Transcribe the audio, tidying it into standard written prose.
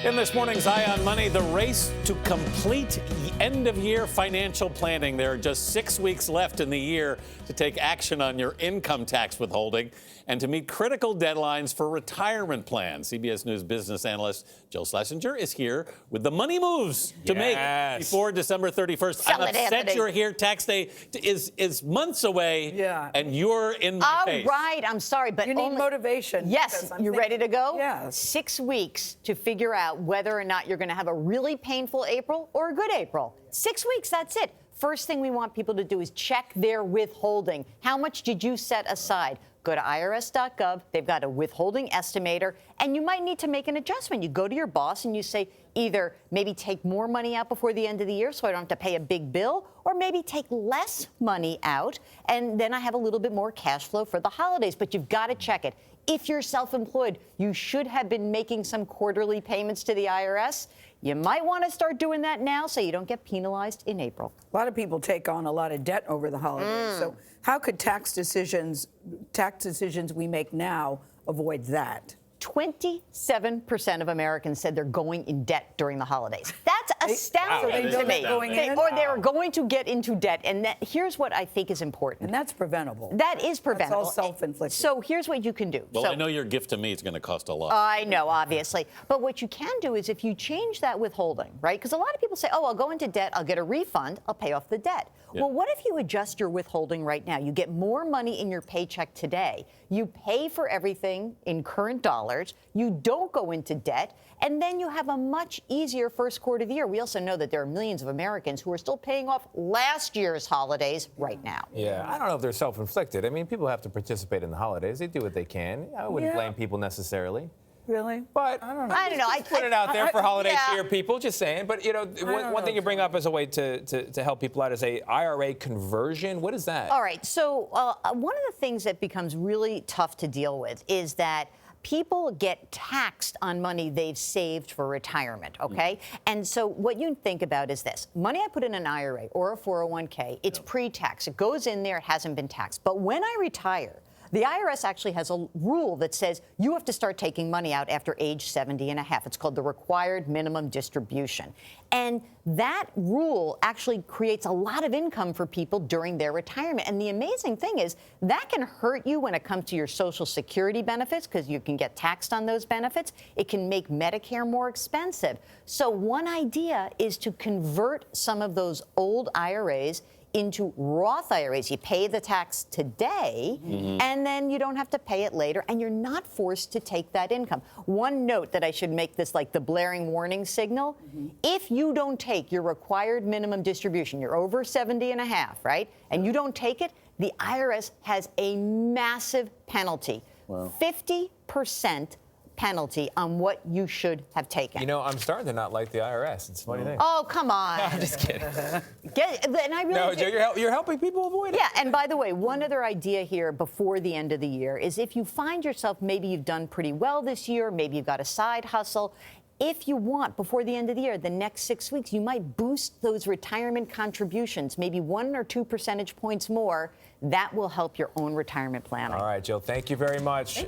In this morning's Eye on Money, the race to complete end-of-year financial planning. There are just 6 weeks left in the year to take action on your income tax withholding and to meet critical deadlines for retirement plans. CBS News business analyst Jill Schlesinger is here with the money moves to make before December 31st. I'm upset you're here. Tax day is months away, and you're in my face. All right, I'm sorry, but you need motivation. Yes, you ready to go? Yes. 6 weeks to figure out whether or not you're going to have a really painful April or a good April. 6 weeks, that's it. First thing we want people to do is check their withholding. How much did you set aside? Go to irs.gov. They've got a withholding estimator, and you might need to make an adjustment. You go to your boss and you say, either maybe take more money out before the end of the year so I don't have to pay a big bill, or maybe take less money out, and then I have a little bit more cash flow for the holidays. But you've got to check it. If you're self-employed, you should have been making some quarterly payments to the IRS. You might want to start doing that now so you don't get penalized in April. A lot of people take on a lot of debt over the holidays. So how could tax decisions we make now avoid that? 27% of Americans said they're going in debt during the holidays. That's astounding to me. Or they're going to get into debt. And here's what I think is important. And that's preventable. That is preventable. That's all self-inflicted. So here's what you can do. Well, I know your gift to me is going to cost a lot. I know, obviously. But what you can do is if you change that withholding, right? Because a lot of people say, oh, I'll go into debt, I'll get a refund, I'll pay off the debt. Yeah. Well, what if you adjust your withholding right now? You get more money in your paycheck today. You pay for everything in current dollars. You don't go into debt. And then you have a much easier first quarter of the year. We also know that there are millions of Americans who are still paying off last year's holidays right now. Yeah, I don't know if they're self-inflicted. I mean, people have to participate in the holidays. They do what they can. I wouldn't blame people necessarily. Really? But I don't know. I don't know. I put it out there for holiday cheer, people. Just saying. But you know, one thing you bring up as a way to help people out is a IRA conversion. What is that? All right. So one of the things that becomes really tough to deal with is that people get taxed on money they've saved for retirement, okay? And so what you think about is this. Money I put in an IRA or a 401k, it's pre-tax. It goes in there, it hasn't been taxed. But when I retire, the IRS actually has a rule that says you have to start taking money out after age 70 and a half. It's called the required minimum distribution. And that rule actually creates a lot of income for people during their retirement. And the amazing thing is that can hurt you when it comes to your Social Security benefits because you can get taxed on those benefits. It can make Medicare more expensive. So one idea is to convert some of those old IRAs into Roth IRAs. You pay the tax today, and then you don't have to pay it later, and you're not forced to take that income. One note that I should make this like the blaring warning signal. If you don't take your required minimum distribution, you're over 70 and a half, right? And you don't take it, the IRS has a massive penalty. 50% penalty on what you should have taken. You know, I'm starting to not like the IRS. It's a funny thing. Oh, come on. I'm just kidding. And I really No, Joe, you're helping people avoid it. Yeah, and by the way, one other idea here before the end of the year is if you find yourself, maybe you've done pretty well this year, maybe you've got a side hustle, if you want, before the end of the year, the next 6 weeks, you might boost those retirement contributions, maybe 1 or 2 percentage points more. That will help your own retirement planning. All right, Jill, thank you very much.